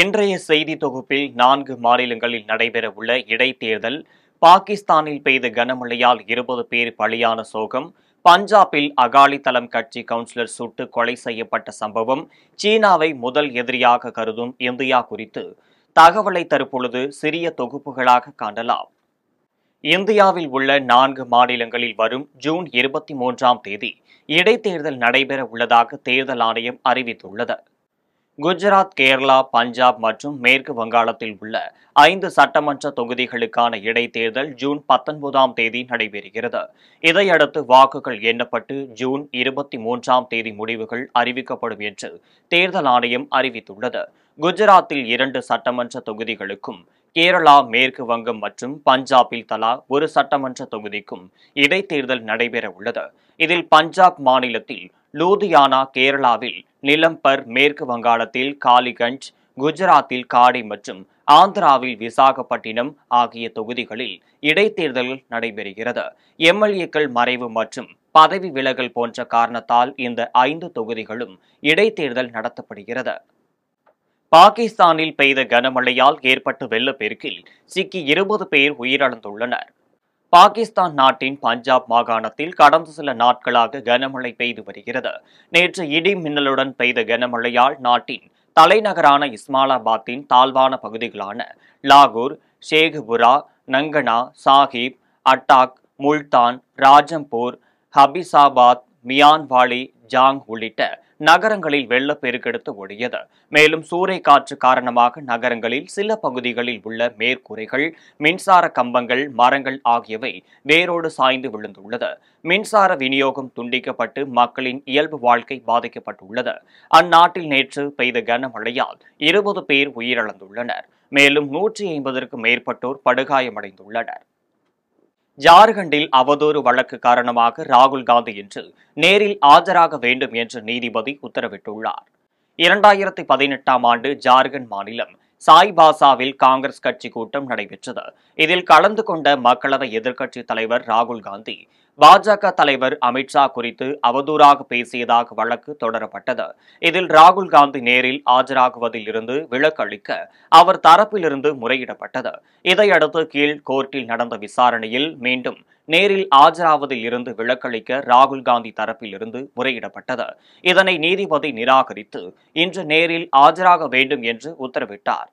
இன்றைய செய்தி தொகுப்பில் 4 மாநிலங்களில் நடைபெறவுள்ள இடைத்தேர்தல், பாகிஸ்தானில் பெய்த கனமழையால் 20 பேர் பலியான சோகம், பஞ்சாபில் அகாலிதளம் கட்சி கவுன்சிலர் சுட்டு கொலை செய்யப்பட்ட சம்பவம், சீனாவை முதல் எதிரியாக கருதும் இந்தியா குறித்து தகவலை தற்பொழுது சிறிய தொகுப்புகளாக காணலாம். இந்தியாவில் உள்ள 4 மாநிலங்களில் வரும் ஜூன் 23ஆம் தேதி இடைத்தேர்தல் நடைபெற உள்ளதாக தேர்தல் ஆணையம் அறிவித்துள்ளது. குஜராத், கேரளா, பஞ்சாப் மற்றும் மேற்கு வங்காளத்தில் உள்ள 5 சட்டமன்ற தொகுதிகளுக்கான இடைத்தேர்தல் ஜூன் 19ஆம் தேதி நடைபெறுகிறது. இதையடுத்து வாக்குகள் எண்ணப்பட்டு ஜூன் 23ஆம் தேதி முடிவுகள் அறிவிக்கப்படும் என்று தேர்தல் ஆணையம் அறிவித்துள்ளது. குஜராத்தில் 2 சட்டமன்ற தொகுதிகளுக்கும், கேரளா, மேற்கு வங்கம் மற்றும் பஞ்சாபில் தலா 1 சட்டமன்ற தொகுதிக்கும் இடைத்தேர்தல் நடைபெற உள்ளது. இதில் பஞ்சாப் மாநிலத்தில் லூதியானா, கேரளாவில் நிலம்பர், மேற்கு வங்காளத்தில் காலிகஞ்ச், குஜராத்தில் காடி மற்றும் ஆந்திராவில் விசாகப்பட்டினம் ஆகிய தொகுதிகளில் இடைத்தேர்தல் நடைபெறுகிறது. எம்எல்ஏக்கள் மறைவு மற்றும் பதவி விலகல் போன்ற காரணத்தால் இந்த 5 தொகுதிகளும் இடைத்தேர்தல் நடத்தப்படுகிறது. பாகிஸ்தானில் பெய்த கனமழையால் ஏற்பட்ட வெள்ளப்பெருக்கில் சிக்கி 20 பேர் உயிரிழந்துள்ளனர். பாகிஸ்தான் நாட்டின் பஞ்சாப் மாகாணத்தில் கடந்த சில நாட்களாக கனமழை பெய்து வருகிறது. நேற்று இடி மின்னலுடன் பெய்த கனமழையால் நாட்டின் தலைநகரான இஸ்மாலாபாத்தின் தாழ்வான பகுதிகளான லாகூர், ஷேகுபுரா, நங்கனா சாஹிப், அட்டாக், முல்தான், ராஜம்பூர், ஹபிசாபாத், மியான்வாலி, ஜாங் உள்ளிட்ட நகரங்களில் வெள்ளப்பெருக்கெடுத்து ஓடியது. மேலும் சூறைக்காற்று காரணமாக நகரங்களில் சில பகுதிகளில் உள்ள மேற்கூரைகள், மின்சார கம்பங்கள், மரங்கள் ஆகியவை வேரோடு சாய்ந்து விழுந்துள்ளது. மின்சார விநியோகம் துண்டிக்கப்பட்டு மக்களின் இயல்பு வாழ்க்கை பாதிக்கப்பட்டுள்ளது. அந்நாட்டில் நேற்று பெய்த கனமழையால் 20 பேர் உயிரிழந்துள்ளனர். மேலும் 150க்கும் மேற்பட்டோர் படுகாயமடைந்துள்ளனர். ஜார்க்கண்டில் அவதூறு வழக்கு காரணமாக ராகுல் காந்தி இன்று நேரில் ஆஜராக வேண்டும் என்று நீதிபதி உத்தரவிட்டுள்ளார். 2018ஆம் ஆண்டு ஜார்க்கண்ட் மாநிலம் சாய்பாசாவில் காங்கிரஸ் கட்சி கூட்டம் நடைபெற்றது. இதில் கலந்து கொண்ட மக்களவை எதிர்க்கட்சித் தலைவர் ராகுல் காந்தி பாஜக தலைவர் அமித்ஷா குறித்து அவதூறாக பேசியதாக வழக்கு தொடரப்பட்டது. இதில் ராகுல் காந்தி நேரில் ஆஜராகுவதில் இருந்து விலக்களிக்க அவர் தரப்பிலிருந்து முறையிடப்பட்டது. இதையடுத்து கீழ் கோர்ட்டில் நடந்த விசாரணையில் மீண்டும் நேரில் ஆஜராவதில் இருந்து விலக்களிக்க ராகுல் காந்தி தரப்பில் இருந்து முறையிடப்பட்டது. இதனை நீதிபதி நிராகரித்து இன்று நேரில் ஆஜராக வேண்டும் என்று உத்தரவிட்டார்.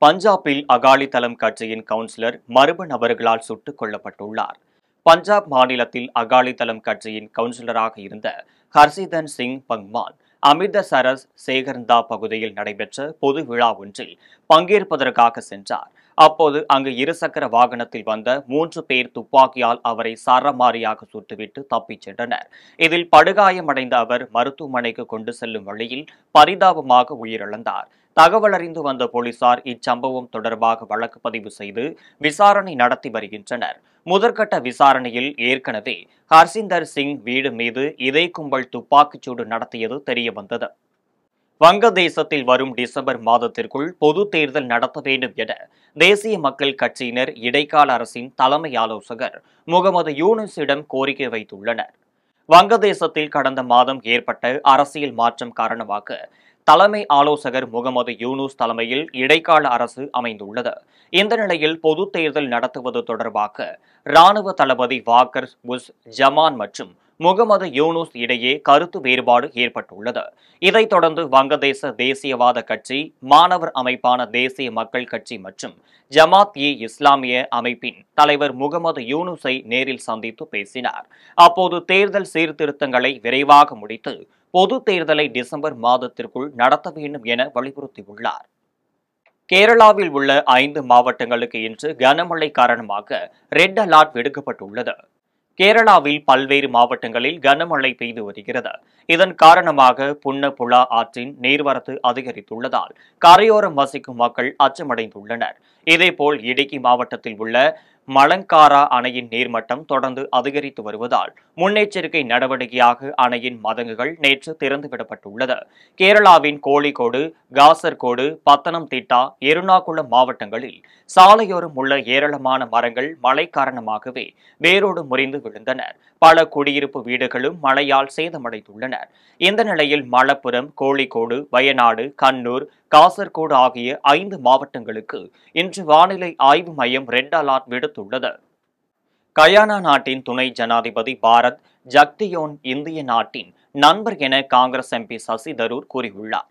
பஞ்சாபில் அகாலிதளம் கட்சியின் கவுன்சிலர் மர்ம நபர்களால் சுட்டுக் கொல்லப்பட்டுள்ளார். பஞ்சாப் மாநிலத்தில் அகாலிதளம் கட்சியின் கவுன்சிலராக இருந்த ஹர்சிதன் சிங் பங்மான் அமிர்தசரஸ் சேகர்ந்தா பகுதியில் நடைபெற்ற பொது விழா ஒன்றில் பங்கேற்பதற்காக சென்றார். அப்போது அங்கு இருசக்கர வாகனத்தில் வந்த 3 பேர் துப்பாக்கியால் அவரை சரமாரியாக சுட்டுவிட்டு தப்பிச் சென்றனர். இதில் படுகாயமடைந்த அவர் மருத்துவமனைக்கு கொண்டு செல்லும் வழியில் பரிதாபமாக உயிரிழந்தார். தகவல் அறிந்து வந்த போலீசார் இச்சம்பவம் தொடர்பாக வழக்கு பதிவு செய்து விசாரணை நடத்தி வருகின்றனர். முதற்கட்ட விசாரணையில் ஏற்கனவே ஹர்சிந்தர் சிங் வீடு மீது இதே கும்பல் துப்பாக்கிச்சூடு நடத்தியது தெரியவந்தது. வங்கதேசத்தில் வரும் டிசம்பர் மாதத்திற்குள் பொது தேர்தல் நடத்த வேண்டும் என தேசிய மக்கள் கட்சியினர் இடைக்கால அரசின் தலைமை ஆலோசகர் முகமது யூனுஸிடம் கோரிக்கை வைத்துள்ளனர். வங்கதேசத்தில் கடந்த மாதம் ஏற்பட்ட அரசியல் மாற்றம் காரணமாக தலைமை ஆலோசகர் முகமது யூனுஸ் தலைமையில் இடைக்கால அரசு அமைந்துள்ளது. இந்த நிலையில் பொது தேர்தல் நடத்துவது தொடர்பாக ராணுவ தளபதி வாக்கர் உஸ் ஜமான் மற்றும் முகமது யூனுஸ் இடையே கருத்து வேறுபாடு ஏற்பட்டுள்ளது. இதைத் தொடர்ந்து வங்கதேச தேசியவாத கட்சி, மாணவர் அமைப்பான தேசிய மக்கள் கட்சி மற்றும் ஜமாத்-இ-இஸ்லாமிய அமைப்பின் தலைவர் முகமது யூனுஸை நேரில் சந்தித்து பேசினார். அப்போது தேர்தல் சீர்திருத்தங்களை விரைவாக முடித்து பொது தேர்தலை டிசம்பர் மாதத்திற்குள் நடத்த வேண்டும் என வலியுறுத்தியுள்ளார். கேரளாவில் உள்ள 5 மாவட்டங்களுக்கு இன்று கனமழை காரணமாக ரெட் அலர்ட் விடுக்கப்பட்டுள்ளது. கேரளாவில் பல்வேறு மாவட்டங்களில் கனமழை பெய்து வருகிறது. இதன் காரணமாக புன்னப்புழா ஆற்றின் நீர்வரத்து அதிகரித்துள்ளதால் கரையோரம் வசிக்கும் மக்கள் அச்சமடைந்துள்ளனர். இதேபோல் இடுக்கி மாவட்டத்தில் உள்ள மலங்காரா அணையின் நீர்மட்டம் தொடர்ந்து அதிகரித்து வருவதால் முன்னெச்சரிக்கை நடவடிக்கையாக அணையின் மதகுகள் நேற்று திறந்துவிடப்பட்டுள்ளது. கேரளாவின் கோழிக்கோடு, காசர்கோடு, பத்தனம்திட்டா, எர்ணாகுளம் மாவட்டங்களில் சாலையோரம் உள்ள ஏராளமான மரங்கள் மழை காரணமாகவே வேரோடு முறிந்து விழுந்தன. பல குடியிருப்பு வீடுகளும் மழையால் சேதமடைந்துள்ளன. இந்த நிலையில் மலப்புரம், கோழிக்கோடு, வயநாடு, கண்ணூர், காசர்கோடு ஆகிய 5 மாவட்டங்களுக்கு இன்று வானிலை ஆய்வு மையம் ரெட் அலர்ட் விடுத்துள்ளது. கயானா நாட்டின் துணை ஜனாதிபதி பாரத் ஜக்தியோன் இந்திய நாட்டின் நண்பர் என காங்கிரஸ் எம்பி சசி தரூர் கூறியுள்ளார்.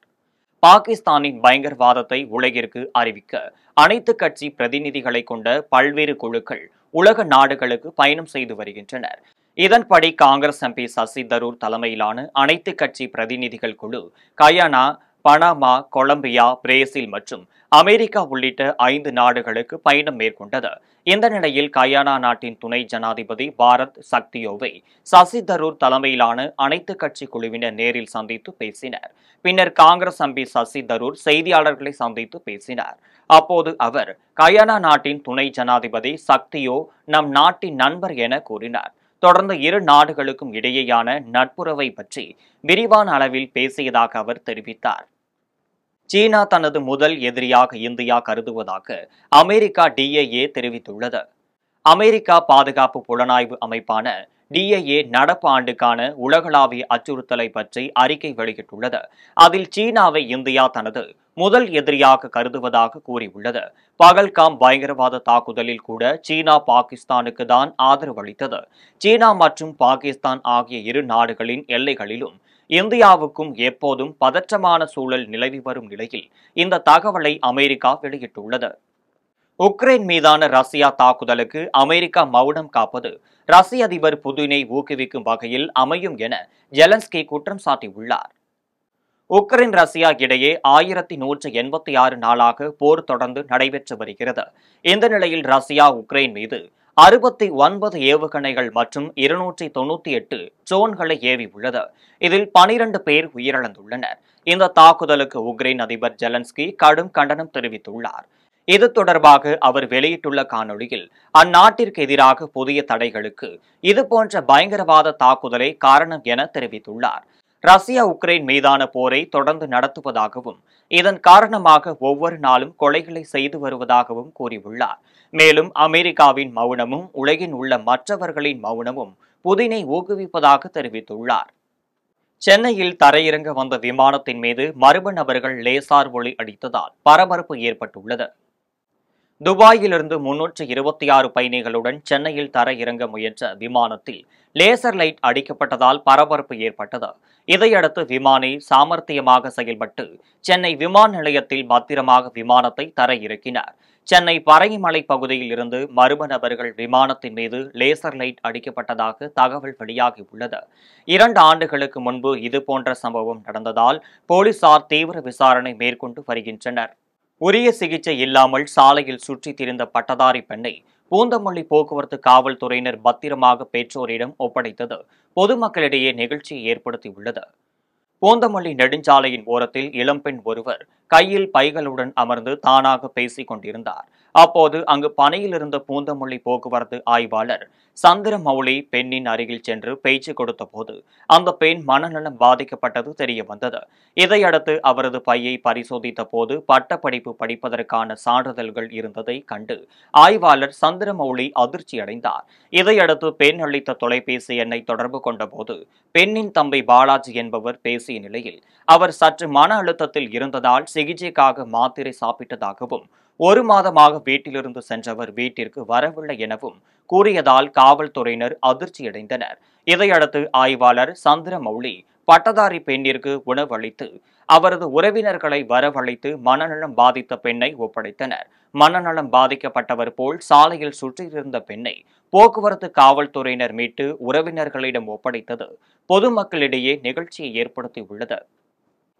பாகிஸ்தானின் பயங்கரவாதத்தை உலகிற்கு அறிவிக்க அனைத்து கட்சி பிரதிநிதிகளை கொண்ட பல்வேறு குழுக்கள் உலக நாடுகளுக்கு பயணம் செய்து வருகின்றனர். இதன்படி காங்கிரஸ் எம்பி சசி தரூர் தலைமையிலான அனைத்து கட்சி பிரதிநிதிகள் குழு கயானா, பனாமா, கொலம்பியா, பிரேசில் மற்றும் அமெரிக்கா உள்ளிட்ட 5 நாடுகளுக்கு பயணம் மேற்கொண்டது. இந்த நிலையில் கயானா நாட்டின் துணை ஜனாதிபதி பாரத் சக்தியோவை சசி தரூர் தலைமையிலான அனைத்து கட்சி குழுவினர் நேரில் சந்தித்து பேசினர். பின்னர் காங்கிரஸ் எம்பி சசி தரூர் செய்தியாளர்களை சந்தித்து பேசினார். அப்போது அவர் கயானா நாட்டின் துணை ஜனாதிபதி சக்தியோ நம் நாட்டின் நண்பர் என கூறினார். தொடர்ந்து இரு நாடுகளுக்கும் இடையேயான நட்புறவை பற்றி விரிவான அளவில் பேசியதாக அவர் தெரிவித்தார். சீனா தனது முதல் எதிரியாக இந்தியா கருதுவதாக அமெரிக்கா DIA தெரிவித்துள்ளது. அமெரிக்கா பாதுகாப்பு புலனாய்வு அமைப்பான DIA நடப்பு ஆண்டுக்கான உலகளாவிய அச்சுறுத்தலை பற்றி அறிக்கை வெளியிட்டுள்ளது. அதில் சீனாவை இந்தியா தனது முதல் எதிரியாக கருதுவதாக கூறியுள்ளது. பகல்காம் பயங்கரவாத தாக்குதலில் கூட சீனா பாகிஸ்தானுக்கு தான் ஆதரவளித்தது. சீனா மற்றும் பாகிஸ்தான் ஆகிய இரு நாடுகளின் எல்லைகளிலும் இந்தியாவுக்கும் எப்போதும் பதற்றமான சூழல் நிலவி வரும் நிலையில் இந்த தகவலை அமெரிக்கா வெளியிட்டுள்ளது. உக்ரைன் மீதான ரஷ்யா தாக்குதலுக்கு அமெரிக்கா மௌனம் காப்பது ரஷ்ய அதிபர் புதினை ஊக்குவிக்கும் வகையில் அமையும் என ஜெலன்ஸ்கி குற்றம் சாட்டியுள்ளார். உக்ரைன் ரஷ்யா இடையே 1186 நாளாக போர் தொடர்ந்து நடைபெற்று வருகிறது. இந்த நிலையில் ரஷ்யா உக்ரைன் மீது 69 ஏவுகணைகள் மற்றும் 298 ட்ரோன்களை ஏவியுள்ளது. இதில் 12 பேர் உயிரிழந்துள்ளனர். இந்த தாக்குதலுக்கு உக்ரைன் அதிபர் ஜெலன்ஸ்கி கடும் கண்டனம் தெரிவித்துள்ளார். இது தொடர்பாக அவர் வெளியிட்டுள்ள காணொளியில் அந்நாட்டிற்கு எதிராக புதிய தடைகளுக்கு இதுபோன்ற பயங்கரவாத தாக்குதலே காரணம் என தெரிவித்துள்ளார். ரஷ்யா உக்ரைன் மீதான போரை தொடர்ந்து நடத்துவதாகவும் இதன் காரணமாக ஒவ்வொரு நாளும் கொலைகளை செய்து வருவதாகவும் கூறியுள்ளார். மேலும் அமெரிக்காவின் மௌனமும் உலகின் உள்ள மற்றவர்களின் மௌனமும் புதினை ஊக்குவிப்பதாக தெரிவித்துள்ளார். சென்னையில் தரையிறங்க வந்த விமானத்தின் மீது மர்ம நபர்கள் லேசார் ஒளி அடித்ததால் பரபரப்பு ஏற்பட்டுள்ளது. துபாயிலிருந்து 326 பயணிகளுடன் சென்னையில் தரையிறங்க முயன்ற விமானத்தில் லேசர் லைட் அடிக்கப்பட்டதால் பரபரப்பு ஏற்பட்டது. இதையடுத்து விமானி சாமர்த்தியமாக செயல்பட்டு சென்னை விமான நிலையத்தில் பத்திரமாக விமானத்தை தரையிறக்கினார். சென்னை பறைமலை பகுதியில் இருந்து மர்ம நபர்கள் விமானத்தின் மீது லேசர் லைட் அடிக்கப்பட்டதாக தகவல் வெளியாகியுள்ளது. 2 ஆண்டுகளுக்கு முன்பு இதுபோன்ற சம்பவம் நடந்ததால் போலீசார் தீவிர விசாரணை மேற்கொண்டு வருகின்றனர். உரிய சிகிச்சை இல்லாமல் சாலையில் சுற்றித் திரிந்த பட்டதாரி பெண்ணை பூந்தமல்லி போக்குவரத்து காவல்துறையினர் பத்திரமாக பெற்றோரிடம் ஒப்படைத்தது பொதுமக்களிடையே நிகழ்ச்சியை ஏற்படுத்தியுள்ளது. பூந்தமல்லி நெடுஞ்சாலையின் ஓரத்தில் இளம்பெண் ஒருவர் கையில் பைகளுடன் அமர்ந்து தானாக பேசிக் கொண்டிருந்தார். அப்போது அங்கு பணியில் இருந்த பூந்தமல்லி போக்குவரத்து ஆய்வாளர் சந்திரமௌலி பெண்ணின் அருகில் சென்று பேச்சு கொடுத்த போது அந்த பெண் மனநலம் பாதிக்கப்பட்டது தெரிய வந்தது. இதையடுத்து அவரது பையை பரிசோதித்த போது பட்டப்படிப்பு படிப்பதற்கான சான்றிதழ்கள் இருந்ததை கண்டு ஆய்வாளர் சந்திரமௌலி அதிர்ச்சியடைந்தார். இதையடுத்து பெண் அளித்த தொலைபேசி எண்ணை தொடர்பு கொண்டபோது பெண்ணின் தம்பி பாலாஜி என்பவர் பேசிய நிலையில் அவர் சற்று மன அழுத்தத்தில் இருந்ததால் சிகிச்சைக்காக மாத்திரை சாப்பிட்டதாகவும் 1 மாதமாக வீட்டிலிருந்து சென்றவர் வீட்டிற்கு வரவில்லை எனவும் கூறியதால் காவல்துறையினர் அதிர்ச்சியடைந்தனர். இதையடுத்து ஆய்வாளர் சந்திரமௌலி பட்டதாரி பெண்ணிற்கு உணவளித்து அவரது உறவினர்களை வரவழைத்து மனநலம் பாதித்த பெண்ணை ஒப்படைத்தனர். மனநலம் பாதிக்கப்பட்டவர் போல் சாலையில் சுற்றியிருந்த பெண்ணை போக்குவரத்து காவல்துறையினர் மீட்டு உறவினர்களிடம் ஒப்படைத்தது பொதுமக்களிடையே நிகழ்ச்சியை ஏற்படுத்தியுள்ளது.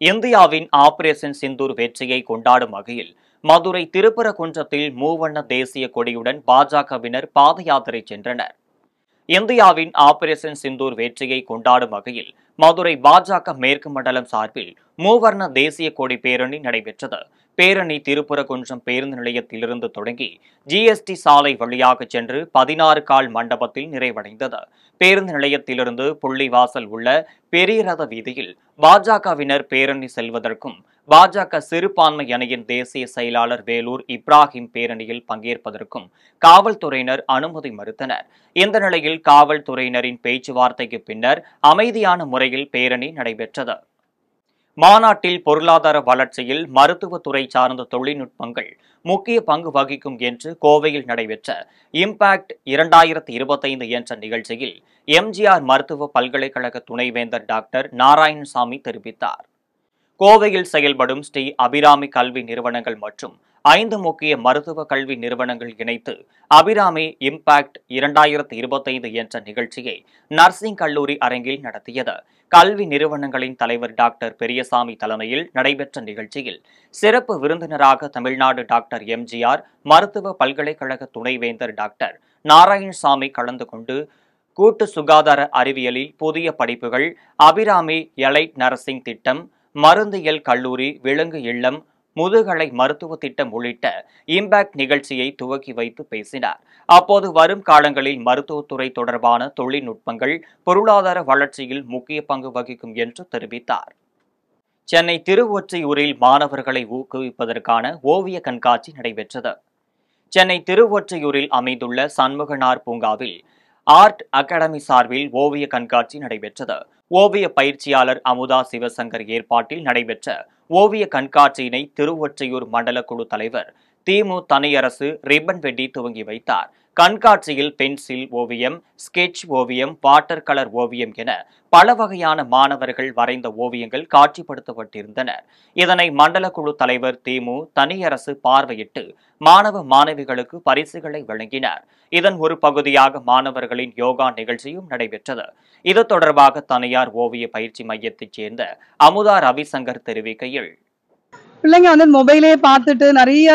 இந்தியாவின் ஆபரேஷன் சிந்தூர் வெற்றியை கொண்டாடும் வகையில் மதுரை திருப்பரங்குன்றத்தில் மூவண்ண தேசிய கொடியுடன் பாஜகவினர் பாத யாத்திரை சென்றனர். இந்தியாவின் ஆபரேஷன் சிந்தூர் வெற்றியை கொண்டாடும் வகையில் மதுரை பாஜக மேற்கு மண்டலம் சார்பில் மூவர்ண தேசிய கொடி பேரணி நடைபெற்றது. பேரணி திருப்பரங்குன்றம் பேருந்து நிலையத்திலிருந்து தொடங்கி GST சாலை வழியாக சென்று 16 கால் மண்டபத்தில் நிறைவடைந்தது. பேருந்து நிலையத்திலிருந்து புள்ளிவாசல் உள்ள பெரிய ரத வீதியில் பாஜகவினர் பேரணி செல்வதற்கும் பாஜக சிறுபான்மை அணியின் தேசிய செயலாளர் வேலூர் இப்ராஹிம் பேரணியில் பங்கேற்பதற்கும் காவல்துறையினர் அனுமதி மறுத்தனர். இந்த நிலையில் காவல்துறையினரின் பேச்சுவார்த்தைக்கு பின்னர் அமைதியான முறையில் பேரணி நடைபெற்றது. மாநாட்டில் பொருளாதார வளர்ச்சியில் மருத்துவத்துறை சார்ந்த தொழில்நுட்பங்கள் முக்கிய பங்கு வகிக்கும் என்று கோவையில் நடைபெற்ற இம்பாக்ட் 2025 என்ற நிகழ்ச்சியில் எம்ஜிஆர் மருத்துவ பல்கலைக்கழக துணைவேந்தர் டாக்டர் நாராயணசாமி தெரிவித்தார். கோவையில் செயல்படும் ஸ்ரீ அபிராமி கல்வி நிறுவனங்கள் மற்றும் 5 முக்கிய மருத்துவ கல்வி நிறுவனங்கள் இணைத்து அபிராமி இம்பாக்ட் 2025 என்ற நிகழ்ச்சியை நர்சிங் கல்லூரி அரங்கில் நடத்தியது. கல்வி நிறுவனங்களின் தலைவர் டாக்டர் பெரியசாமி தலைமையில் நடைபெற்ற நிகழ்ச்சியில் சிறப்பு விருந்தினராக தமிழ்நாடு டாக்டர் எம்ஜிஆர் மருத்துவ பல்கலைக்கழக துணைவேந்தர் டாக்டர் நாராயணசாமி கலந்து கொண்டு கூட்டு சுகாதார அறிவியலில் புதிய படிப்புகள், அபிராமி எலைட் நர்சிங் திட்டம், மருந்தியல் கல்லூரி, விலங்கு இல்லம், முதுகலை மருத்துவ திட்டம் உள்ளிட்ட இம்பாக்ட் நிகழ்ச்சியை துவக்கி வைத்து பேசினார். அப்போது வரும் காலங்களில் மருத்துவத்துறை தொடர்பான தொழில்நுட்பங்கள் பொருளாதார வளர்ச்சியில் முக்கிய பங்கு வகிக்கும் என்று தெரிவித்தார். சென்னை திருவொற்றியூரில் மாணவர்களை ஊக்குவிப்பதற்கான ஓவிய கண்காட்சி நடைபெற்றது. சென்னை திருவொற்றியூரில் அமைந்துள்ள சண்முகனார் பூங்காவில் ஆர்ட் அகாடமி சார்பில் ஓவிய கண்காட்சி நடைபெற்றது. ஓவிய பயிற்சியாளர் அமுதா சிவசங்கர் ஏற்பாட்டில் நடைபெற்ற ஓவிய கண்காட்சியினை திருவொற்றியூர் மண்டல குழு தலைவர் திமு தனியரசு ரிப்பன் வெட்டி துவங்கி வைத்தார். கண்காட்சியில் பென்சில் ஓவியம், ஸ்கெட்ச் ஓவியம், வாட்டர் கலர் ஓவியம் என பல வகையான மாணவர்கள் வரைந்த ஓவியங்கள் காட்சிப்படுத்தப்பட்டிருந்தன. இதனை மண்டல குழு தலைவர் திமு தனியரசு பார்வையிட்டு மாணவ மாணவிகளுக்கு பரிசுகளை வழங்கினார். இதன் ஒரு பகுதியாக மாணவர்களின் யோகா நிகழ்ச்சியும் நடைபெற்றது. இது தொடர்பாக தனியார் ஓவிய பயிற்சி மையத்தைச் சேர்ந்த அமுதா ரவிசங்கர் தெரிவிக்கையில், பிள்ளைங்க மொபைலே பார்த்துட்டு நிறைய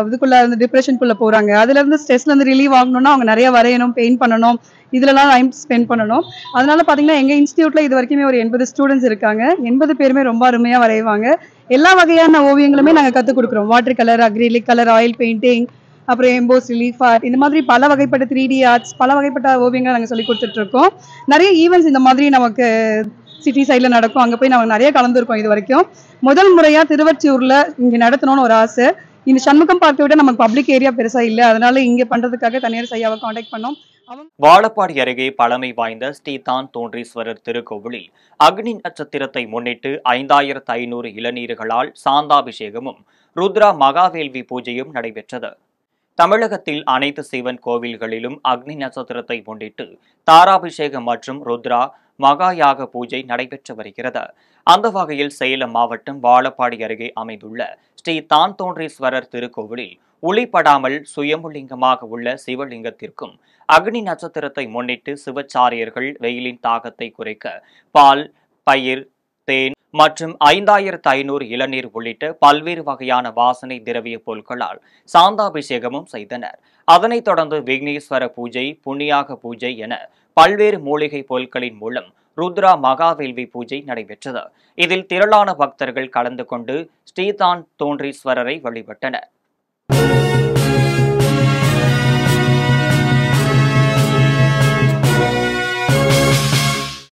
இதுக்குள்ள டிப்ரெஷனுக்குள்ள போறாங்க. அதுல இருந்து ஸ்ட்ரெஸ்ல இருந்து ரிலீவ் ஆகணும்னா அவங்க நிறைய வரையணும், பெயிண்ட் பண்ணணும், இதுலலாம் டைம் ஸ்பெண்ட் பண்ணணும். அதனால பாத்தீங்கன்னா எங்க இன்ஸ்டியூட்ல இது வரைக்குமே ஒரு 80 ஸ்டூடெண்ட்ஸ் இருக்காங்க. 80 பேருமே ரொம்ப அருமையா வரைவாங்க. எல்லா வகையான ஓவியங்களுமே நாங்க கத்துக் கொடுக்குறோம். Water colour, acrylic colour, oil painting, அப்புறம் எம்போஸ், ரிலீஃப் ஆர்ட், இந்த மாதிரி பல வகைப்பட்ட 3D ஆர்ட்ஸ், பல வகைப்பட்ட ஓவியங்களை நாங்கள் சொல்லி கொடுத்துட்டு இருக்கோம். நிறைய ஈவெண்ட்ஸ் இந்த மாதிரி நமக்கு சிட்டி சைட்ல நடக்கும். அங்கே போய் நாங்கள் நிறைய கலந்துருக்கோம். இது வரைக்கும் முதல் முறையா திருவொற்றியூர்ல இங்க நடத்தணும்னு ஒரு ஆசை. இந்த சண்முகம் பார்க்கை விட நமக்கு பப்ளிக் ஏரியா பெருசா இல்லை, அதனால இங்க பண்றதுக்காக தனியார் ஐயாவை கான்டாக்ட் பண்ணோம். வாழப்பாடி அருகே பழமை வாய்ந்த ஸ்ரீ தான் தோன்றீஸ்வரர் திருக்கோவிலில் அக்னி நட்சத்திரத்தை முன்னிட்டு 5500 இளநீர்களால் சாந்தாபிஷேகமும் ருத்ரா மகாவேள்வி பூஜையும் நடைபெற்றது. தமிழகத்தில் அனைத்து சிவன் கோவில்களிலும் அக்னி நட்சத்திரத்தை முன்னிட்டு தாராபிஷேகம் மற்றும் ருத்ரா மகாயாக பூஜை நடைபெற்று வருகிறது. அந்த வகையில் சேலம் மாவட்டம் வாழப்பாடி அருகே அமைந்துள்ள ஸ்ரீ தான் தோன்றீஸ்வரர் திருக்கோவிலில் ஒளிப்படாமல் சுயம்புலிங்கமாக உள்ள சிவலிங்கத்திற்கும் அக்னி நட்சத்திரத்தை முன்னிட்டு சிவச்சாரியர்கள் வெயிலின் தாகத்தை குறைக்க பால், பயிர், தேன் மற்றும் 5500 இளநீர் உள்ளிட்ட பல்வேறு வகையான வாசனை திரவிய பொருட்களால் சாந்தாபிஷேகமும் செய்தனர். அதனைத் தொடர்ந்து விக்னேஸ்வர பூஜை, புண்ணியாக பூஜை என பல்வேறு மூலிகை பொருட்களின் மூலம் ருத்ரா மகாவேள்வி பூஜை நடைபெற்றது. இதில் திரளான பக்தர்கள் கலந்து கொண்டு ஸ்ரீதான் தோன்றீஸ்வரரை வழிபட்டனர்.